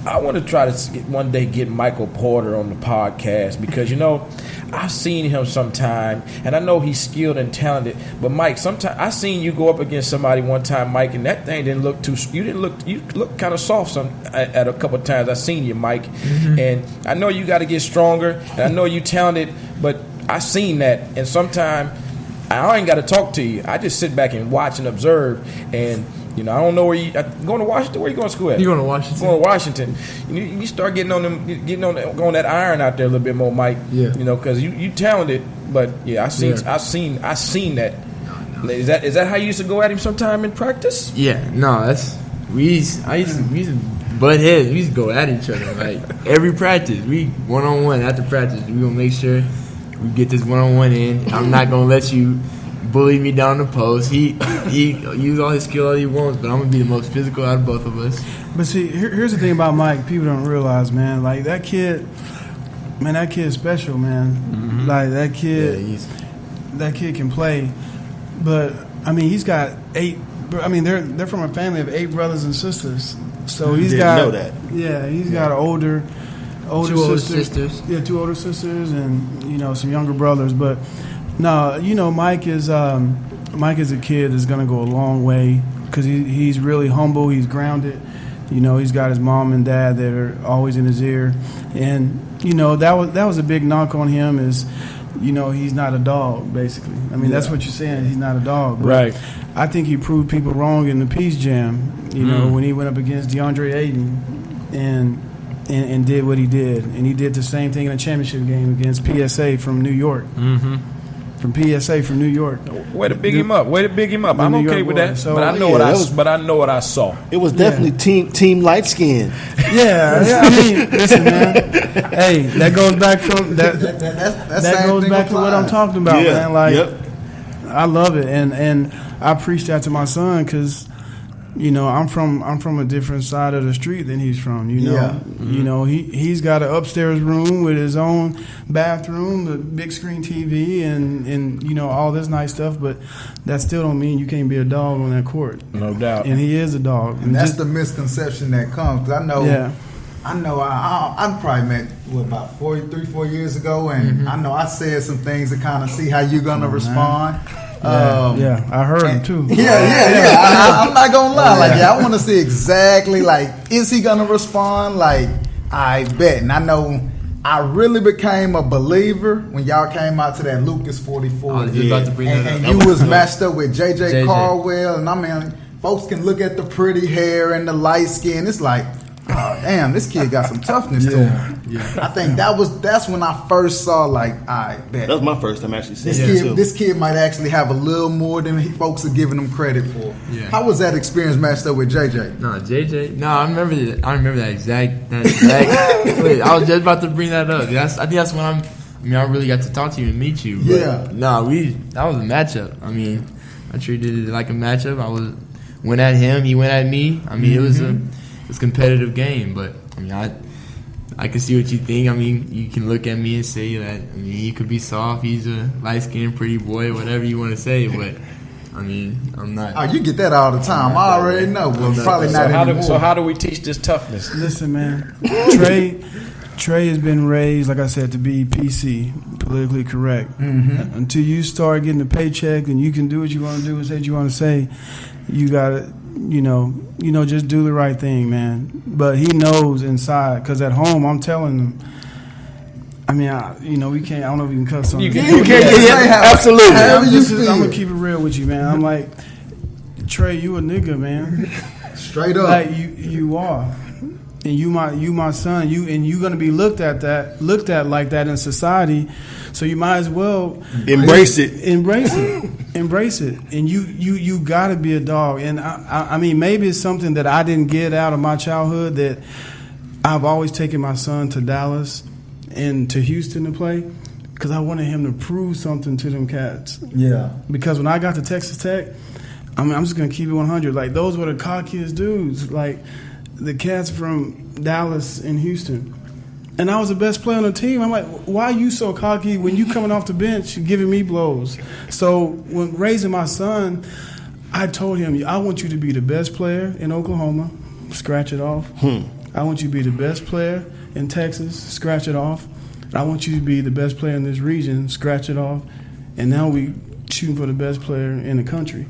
I want to try to one day get Michael Porter on the podcast, because I've seen him sometime, and I know he's skilled and talented. But Mike, sometimes I seen you go up against somebody one time, Mike, and that thing didn't look too. You look kind of soft at a couple of times. I seen you, Mike, and I know you got to get stronger, and I know you talented, but I seen that, and sometimes I ain't got to talk to you. I just sit back and watch and observe. And I don't know where you going to Washington. Where you going to school at? You going to Washington? Going to Washington. You start getting on going that iron out there a little bit more, Mike. Yeah. Because you talented. But I seen that. Is that how you used to go at him sometime in practice? Yeah. No, we used to butt heads. We used to go at each other like every practice. We 1-on-1 after practice. We gonna make sure we get this 1-on-1 in. I'm not gonna let you bully me down the post. He use all his skill all he wants, but I'm gonna be the most physical out of both of us. But see, here's the thing about Mike. People don't realize, man. Like that kid's special, man. Mm-hmm. Like that kid, that kid can play. But I mean, he's got 8. I mean, they're from a family of 8 brothers and sisters. So he's Didn't got know that. Yeah, he's got older 2 older sisters. Yeah, 2 older sisters and some younger brothers. But no, Mike is a kid that's gonna go a long way because he's really humble. He's grounded. He's got his mom and dad that are always in his ear, and that was a big knock on him is. He's not a dog, basically. I mean, that's what you're saying. He's not a dog. But right. I think he proved people wrong in the Peace Jam, when he went up against DeAndre Ayton and did what he did. And he did the same thing in a championship game against PSA from New York. Mm-hmm. From PSA from New York. Way to big him up. I'm New okay York with boy. that. So, but I know what I saw. It was definitely team light skin. Yeah, I mean, listen, man. Hey, that goes back from that. That goes back to what I'm talking about, man. Like, I love it, and I preach that to my son because, I'm from a different side of the street than he's from. He's got an upstairs room with his own bathroom, the big screen TV, and all this nice stuff. But that still don't mean you can't be a dog on that court. No doubt. And he is a dog. And that's the misconception that comes. Cause I know. I probably met about 4 years ago, and I know I said some things to kind of see how you're gonna respond. Yeah, I heard him too. Yeah. I'm not gonna lie. I want to see exactly is he gonna respond? I bet. And I know I really became a believer when y'all came out to that Lucas 44. I was just about to bring that up. And you was matched up with JJ Caldwell, and I mean, folks can look at the pretty hair and the light skin. It's like, oh damn, this kid got some toughness to him. Yeah. I think that's when I first saw I bet. That was my first time actually seeing this kid might actually have a little more than folks are giving him credit for. Yeah. How was that experience matched up with JJ? I remember that exact wait, I was just about to bring that up. I think that's when I really got to talk to you and meet you. That was a matchup. I mean, I treated it like a matchup. Went at him, he went at me. I mean, it was a competitive game, but I mean, I can see what you think. I mean, you can look at me and say that. I mean, he could be soft. He's a light-skinned, pretty boy, whatever you want to say. But I mean, I'm not. Oh, you get that all the time. I already know. But probably not anymore. So how do we teach this toughness? Listen, man, Trae has been raised, like I said, to be PC, politically correct. Mm-hmm. Until you start getting a paycheck and you can do what you want to do and say what you want to say, you gotta. Just do the right thing, man. But he knows inside, because at home, I'm telling him. I mean, we can't. I don't know if we can cuss on. You this. can. Absolutely. I'm gonna keep it real with you, man. I'm like, Trae, you a nigga, man. Straight up. Like you are, and you my son. You gonna be looked at like that in society. So you might as well embrace it. Embrace it. And you got to be a dog. And I mean, maybe it's something that I didn't get out of my childhood, that I've always taken my son to Dallas and to Houston to play, because I wanted him to prove something to them cats. Yeah. Because when I got to Texas Tech, I mean, I'm just gonna keep it 100. Like, those were the cockiest dudes. Like the cats from Dallas and Houston. And I was the best player on the team. I'm like, why are you so cocky when you coming off the bench giving me blows? So when raising my son, I told him, I want you to be the best player in Oklahoma, scratch it off. I want you to be the best player in Texas, scratch it off. I want you to be the best player in this region, scratch it off. And now we shooting for the best player in the country.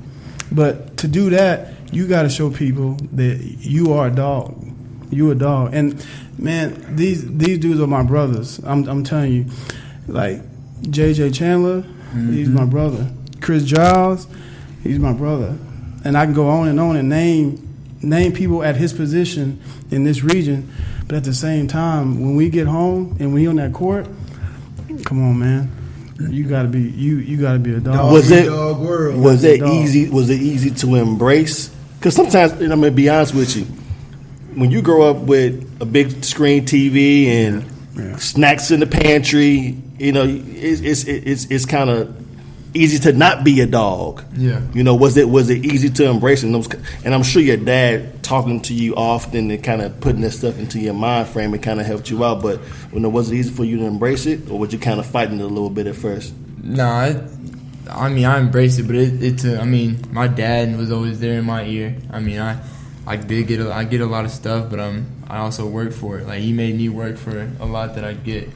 But to do that, you got to show people that you are a dog. You a dog. And man, these dudes are my brothers. I'm telling you, like JJ Chandler, he's my brother. Chris Giles, he's my brother. And I can go on and name people at his position in this region. But at the same time, when we get home and we on that court, come on, man. You gotta be a dog. Was it Dog. easy? Was it easy to embrace? Because sometimes, and I'm gonna be honest with you, when you grow up with a big screen TV and snacks in the pantry, you know, it's kind of easy to not be a dog. Yeah. You know, was it easy to embrace? And I'm sure your dad talking to you often and kind of putting that stuff into your mind frame and kind of helped you out. But was it easy for you to embrace it, or was you kind of fighting it a little bit at first? No, I embraced it, but my dad was always there in my ear. I mean, I get a lot of stuff, but I also work for it. Like, he made me work for a lot that I get,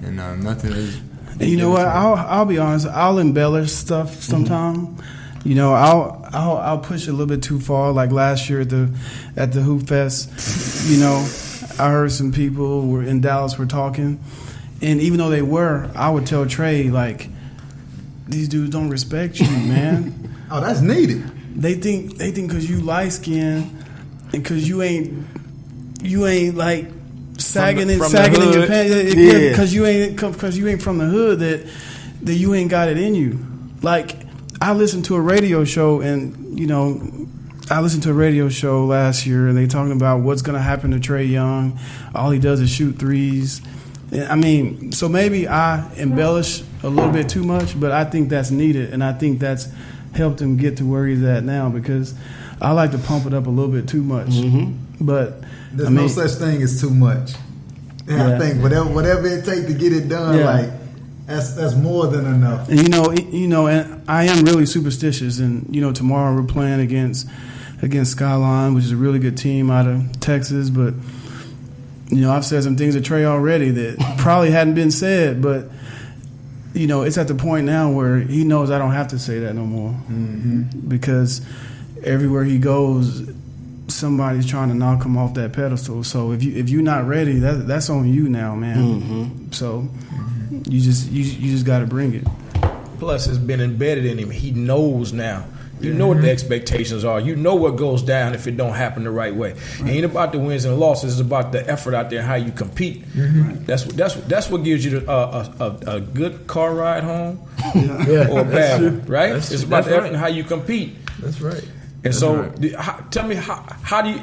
and nothing is. And you know what? I'll be honest. I'll embellish stuff sometimes. You know, I'll push it a little bit too far. Like last year at the Hoop Fest, you know, I heard some people were in Dallas were talking, and even though they were, I would tell Trae, like, these dudes don't respect you, man. Oh, that's needed. They think because you light skinned and because you ain't like sagging in your pants, because you ain't from the hood, that you ain't got it in you. Like, I listened to a radio show, and you know, I listened to a radio show last year, and they talking about what's gonna happen to Trae Young. All he does is shoot threes. I mean, so maybe I embellish a little bit too much, but I think that's needed, and I think that's helped him get to where he's at now, because I like to pump it up a little bit too much. Mm-hmm. But there's no such thing as too much. I think whatever it takes to get it done, like that's more than enough. And you know, and I am really superstitious. And you know, tomorrow we're playing against Skyline, which is a really good team out of Texas. But you know, I've said some things to Trae already that probably hadn't been said, but you know, it's at the point now where he knows I don't have to say that no more, because everywhere he goes, somebody's trying to knock him off that pedestal. So if you're not ready, that's on you now, man. So you just got to bring it. Plus, it's been embedded in him. He knows now. You know what the expectations are. You know what goes down if it don't happen the right way. It ain't about the wins and losses. It's about the effort out there, how you compete. That's what gives you a good car ride home or a bad one, right? It's about the effort and how you compete. That's right. And so, tell me, how do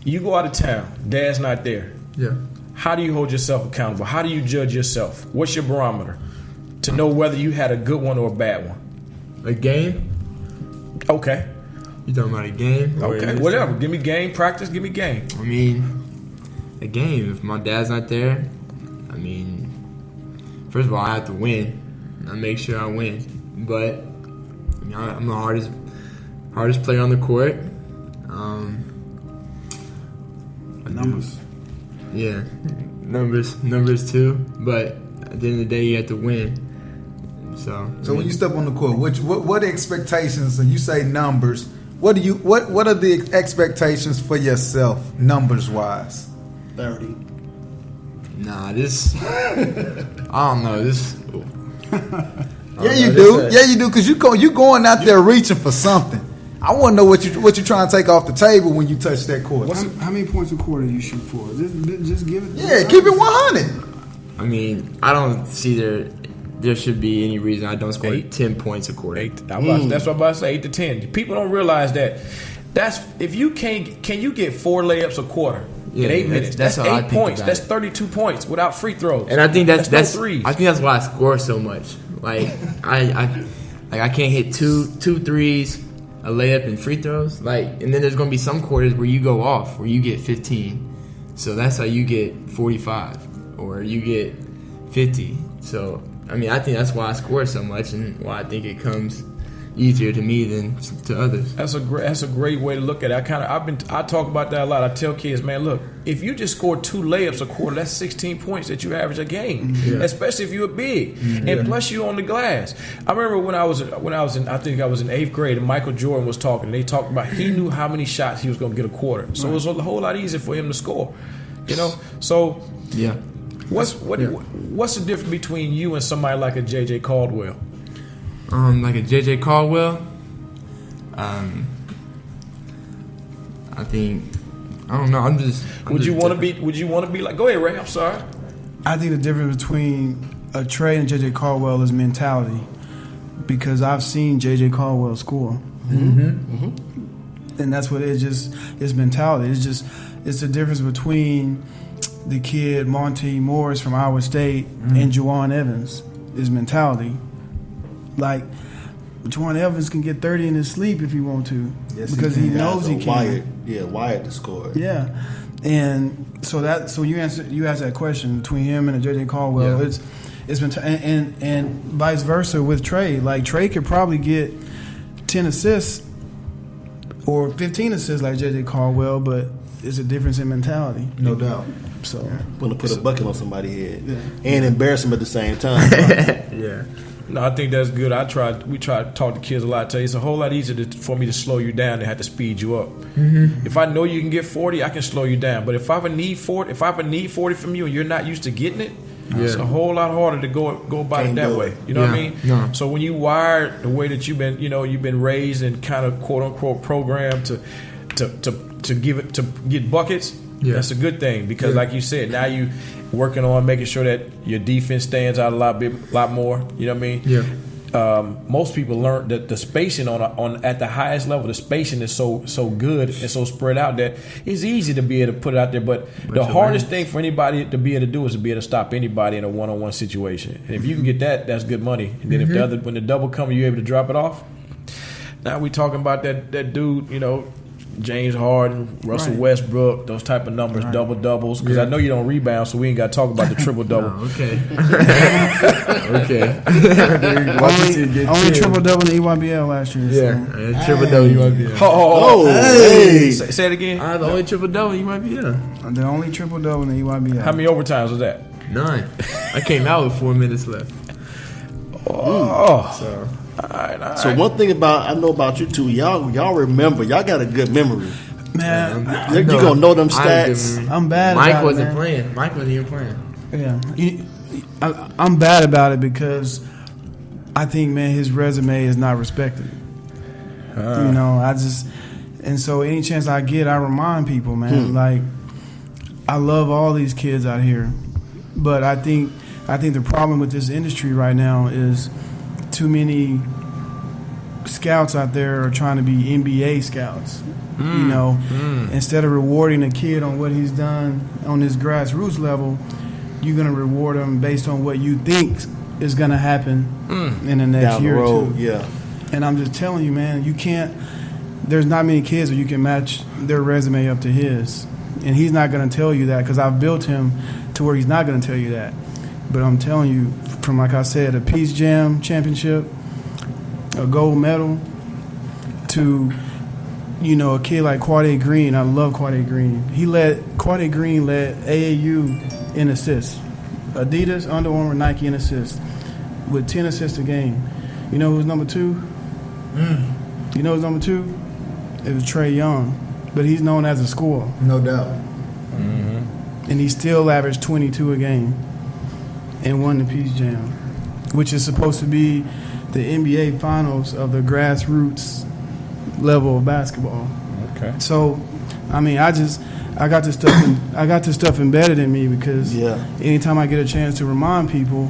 you go out of town? Dad's not there. Yeah. How do you hold yourself accountable? How do you judge yourself? What's your barometer to know whether you had a good one or a bad one? A game? Okay. You talking about a game? Okay, whatever. Give me game. Practice. Give me game. I mean, a game. If my dad's not there, I mean, first of all, I have to win. I make sure I win. But I mean, I'm the hardest player on the court. Numbers. Yeah, numbers too. But at the end of the day, you have to win. So when you step on the court, what expectations? And you say numbers. What are the expectations for yourself, numbers wise? 30. Nah, this. I don't know this. Yeah, you do. Yeah, you do. Because you going out there reaching for something. I want to know what you trying to take off the table when you touch that court. How many points a quarter do you shoot for? Just give it. Yeah, keep it 100. I mean, I don't see there should be any reason I don't score 10 points a quarter. That's what I'm about to say. 8 to 10. People don't realize that. That's if you can you get 4 layups a quarter in 8 minutes? That's 8 points. That's 32 points without free throws. And I think that's no threes. I think that's why I score so much. Like I can't hit two threes, a layup, and free throws. Like, and then there's gonna be some quarters where you go off, where you get 15. So that's how you get 45, or you get 50. So I mean, I think that's why I score so much, and why I think it comes easier to me than to others. That's a great way to look at it. I talk about that a lot. I tell kids, man, look, if you just score 2 layups a quarter, that's 16 points that you average a game, especially if you're big, and plus you on the glass. I remember when I was in, I think I was in 8th grade, and Michael Jordan was talking. And they talked about he knew how many shots he was going to get a quarter, so it was a whole lot easier for him to score. You know, so yeah. What's the difference between you and somebody like a J.J. Caldwell? Like a JJ Caldwell. I think I don't know. Would you want to be? Would you want to be like? Go ahead, Ray. I'm sorry. I think the difference between a Trae and JJ Caldwell is mentality, because I've seen JJ Caldwell score, and that's what it's just. It's mentality. It's the difference between the kid Monte Morris from Iowa State and Juwan Evans. Is mentality. Like, Juwan Evans can get 30 in his sleep if he want to, because he knows he can. Wired to score. Yeah, and so you asked that question between him and JJ Caldwell. Yeah. It's been and vice versa with Trae. Like, Trae could probably get 10 assists or 15 assists like JJ Caldwell, but it's a difference in mentality. No doubt. So Want to put a bucket on somebody's head and embarrass him at the same time. Yeah. No, I think that's good. We try to talk to kids a lot. Tell you it's a whole lot easier for me to slow you down than have to speed you up. If I know you can get 40, I can slow you down. But if I have a need 40 from you and you're not used to getting it, it's a whole lot harder to go about it that way. You know what I mean? No. So when you wired the way that you've been raised and kind of quote unquote programmed to get buckets, that's a good thing, because like you said, now you working on making sure that your defense stands out a lot more. You know what I mean? Yeah. Most people learn that the spacing on at the highest level, the spacing is so good and so spread out that it's easy to be able to put it out there. But the hardest thing for anybody to be able to do is to be able to stop anybody in a one-on-one situation. And if you can get that, that's good money. And then if when the double comes, you're able to drop it off. Now we talking about that dude, James Harden, Russell Westbrook, those type of numbers, double doubles. Because I know you don't rebound, so we ain't got to talk about the triple double. Okay. only triple double in the EYBL last year. Yeah, triple double EYBL. Hey. Say it again. The only triple double EYBL. The only triple double in the EYBL. How many overtimes was that? None. I came out with 4 minutes left. All right. So one thing I know about you two, y'all remember, y'all got a good memory. Man, You gonna know them stats. I'm bad Mike about wasn't it, man. playing. Mike wasn't even playing. Yeah. I'm bad about it because I think, man, his resume is not respected. And so any chance I get, I remind people, man. Like, I love all these kids out here, but I think the problem with this industry right now is too many scouts out there are trying to be NBA scouts. Instead of rewarding a kid on what he's done on his grassroots level, you're going to reward him based on what you think is going to happen in the next Down year the road, or two. yeah. And I'm just telling you, man, you can't. There's not many kids where you can match their resume up to his, and he's not going to tell you that, because I've built him to where he's not going to tell you that. But I'm telling you, from, like I said, a Peace Jam championship, a gold medal, to a kid like Quade Green. I love Quade Green. Quade Green led AAU in assists. Adidas, Under Armour, Nike in assists with 10 assists a game. You know who's number 2? You know who's number 2? It was Trae Young, but he's known as a scorer. No doubt. And he still averaged 22 a game and won the Peace Jam, which is supposed to be the NBA Finals of the grassroots level of basketball. Okay. So, I mean, I got this stuff embedded in me, because anytime I get a chance to remind people,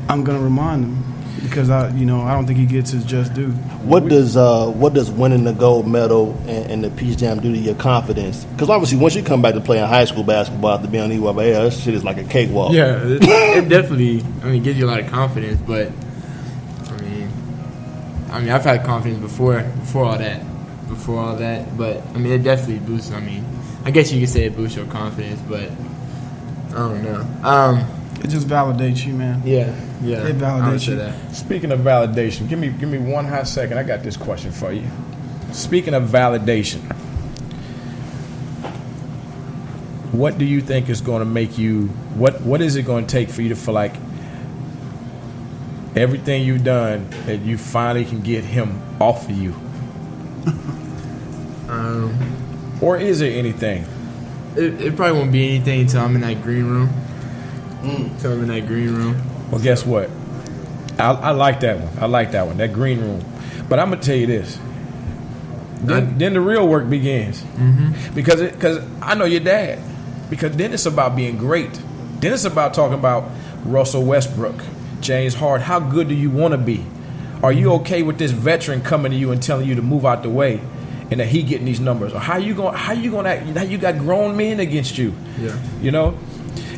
I'm gonna remind them, because I don't think he gets his just due. What does winning the gold medal and the Peace Jam do to your confidence? Because obviously, once you come back to playing high school basketball after being on EYBL, that shit is like a cakewalk. Yeah, it definitely. Gives you a lot of confidence. But I've had confidence before all that. But it definitely boosts. I guess you could say it boosts your confidence, but I don't know. It just validates you, man. Yeah. It validates you. That. Speaking of validation, give me one hot second. I got this question for you. Speaking of validation, what do you think is going to make you? What is it going to take for you to feel like everything you've done that you finally can get him off of you? Or is there anything? It probably won't be anything until I'm in that green room. Well, guess what? I like that one. I like that one. That green room. But I'm gonna tell you this. Then the real work begins. Because I know your dad. Because then it's about being great. Then it's about talking about Russell Westbrook, James Harden. How good do you want to be? Are you okay with this veteran coming to you and telling you to move out the way, and that he getting these numbers? Or how you going now you got grown men against you? Yeah. You know?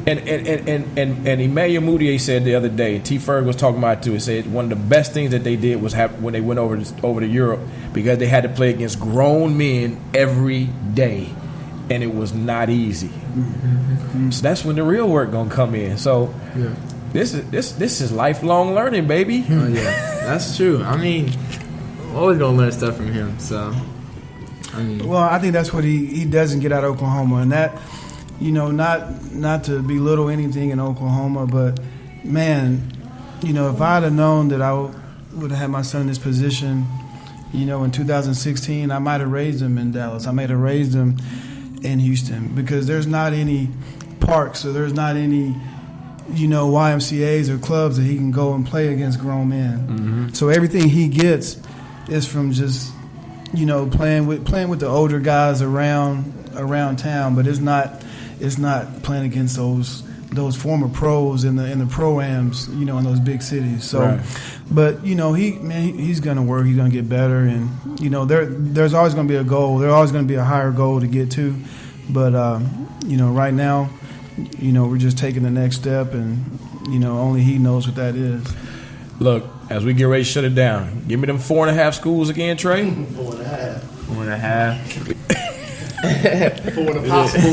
And Emmanuel Mudiay said the other day, T. Ferg was talking about it too. He said one of the best things that they did was when they went over to Europe, because they had to play against grown men every day, and it was not easy. So that's when the real work gonna come in. So this is lifelong learning, baby. Oh yeah, that's true. I mean, I'm always gonna learn stuff from him. So I mean, well, I think that's what he doesn't get out of Oklahoma, and that. You know, not to belittle anything in Oklahoma, but man, you know, if I'd have known that I would have had my son in this position, you know, in 2016, I might have raised him in Dallas. I might have raised him in Houston, because there's not any parks or there's not any, you know, YMCAs or clubs that he can go and play against grown men. So everything he gets is from just, you know, playing with the older guys around town, but it's not playing against those former pros in the pro-ams, you know, in those big cities. So, right. But you know, he's gonna work. He's gonna get better, and you know, there's always gonna be a goal. There's always gonna be a higher goal to get to. But you know, right now, you know, we're just taking the next step, and you know, only he knows what that is. Look, as we get ready to shut it down, give me them 4.5 schools again, Trey. 4.5. 4.5. 4 and a possible.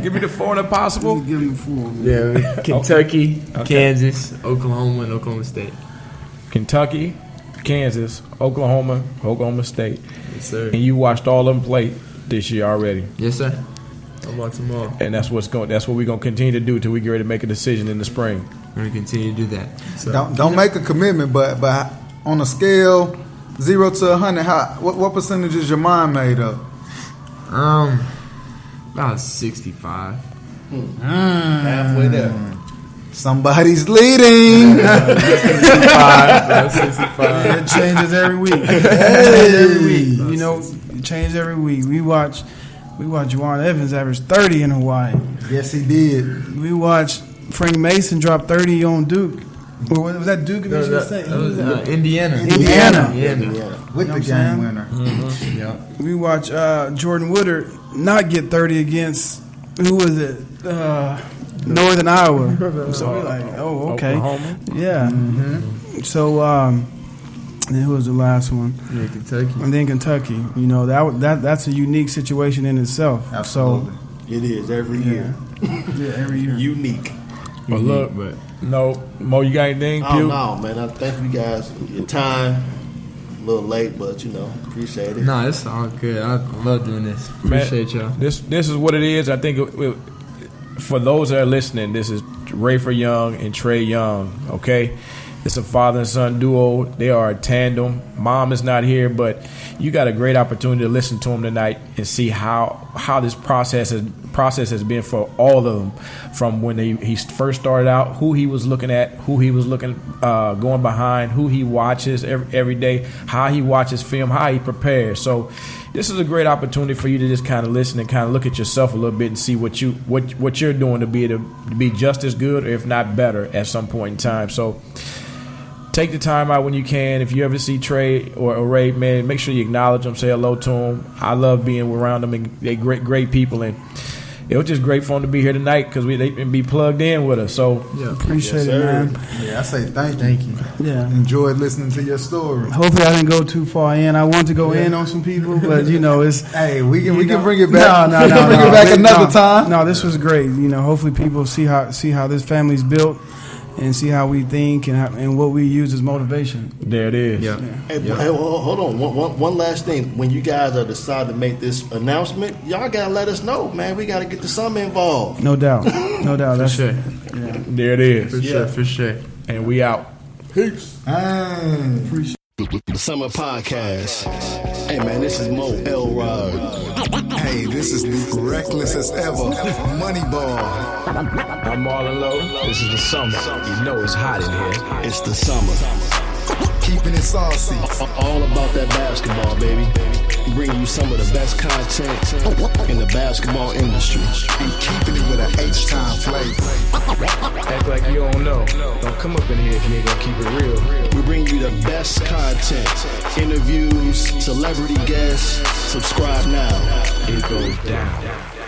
Give me the 4 and a possible. Give him 4. Yeah, Kentucky, Kansas, Oklahoma, and Oklahoma State. Kentucky, Kansas, Oklahoma State. Yes, sir. And you watched all of them play this year already. Yes, sir. I'm watching them all. And that's what we're gonna continue to do till we get ready to make a decision in the spring. We're gonna continue to do that. So. Don't make a commitment, but on a scale 0 to 100, what percentage is your mind made up? About 65. Halfway there. Somebody's leading. 65. It changes every week. Every week. You know, it changes every week. We watch Juwan Evans average 30 in Hawaii. Yes, he did. We watched Frank Mason drop 30 on Duke. Or was that Duke? Indiana. With the game winner. Yeah. We watched Jordan Woodard not get 30 against, who was it? Northern Iowa. So we're like, oh, okay. Oklahoma. Yeah. So, and then who was the last one? Yeah, Kentucky. And then Kentucky. You know, that's a unique situation in itself. Absolutely. So, It is every year. Yeah, every year. Unique. But look, no, Mo, you got anything? Oh, no, man. I thank you guys for your time. A little late, but, you know, appreciate it. No, it's all good. I love doing this. Appreciate y'all. This is what it is. I think for those that are listening, this is Rayford Young and Trae Young, okay? It's a father and son duo. They are a tandem. Mom is not here, but you got a great opportunity to listen to them tonight and see how this process has been for all of them, from when he first started out, who he was looking at, who he was going behind, who he watches every day, how he watches film, how he prepares. So this is a great opportunity for you to just kind of listen and kind of look at yourself a little bit and see what you're doing to be just as good, or if not better, at some point in time. So take the time out when you can. If you ever see Trae or Ray, man, make sure you acknowledge them, say hello to them. I love being around them, and they're great people. And it was just great for them to be here tonight because they can be plugged in with us. So yeah, appreciate it, man. Yeah, I say thank you. Yeah, enjoyed listening to your story. Hopefully, I didn't go too far in. I want to go in on some people, but you know, it's hey, we can bring it back. No, bring it back another time. No, this was great. You know, hopefully, people see how this family's built. And see how we think and what we use as motivation. There it is. Yeah. Hey, hold on. One last thing. When you guys are deciding to make this announcement, y'all gotta let us know, man. We gotta get the summer involved. No doubt. That's sure. Yeah. There it is. For sure. And we out. Peace. The Summer Podcast. Hey man, this is Moe Elrod. Hey, this is the reckless as ever Moneyball. I'm Marland Lowe. This is the summer. You know it's hot in here. It's the summer. Keeping it saucy. All about that basketball, baby. Bringing you some of the best content in the basketball industry. And keeping it with an H-time flavor. Act like you don't know. Don't come up in here if you ain't gonna keep it real. We bring you the best content, interviews, celebrity guests. Subscribe now. It goes down.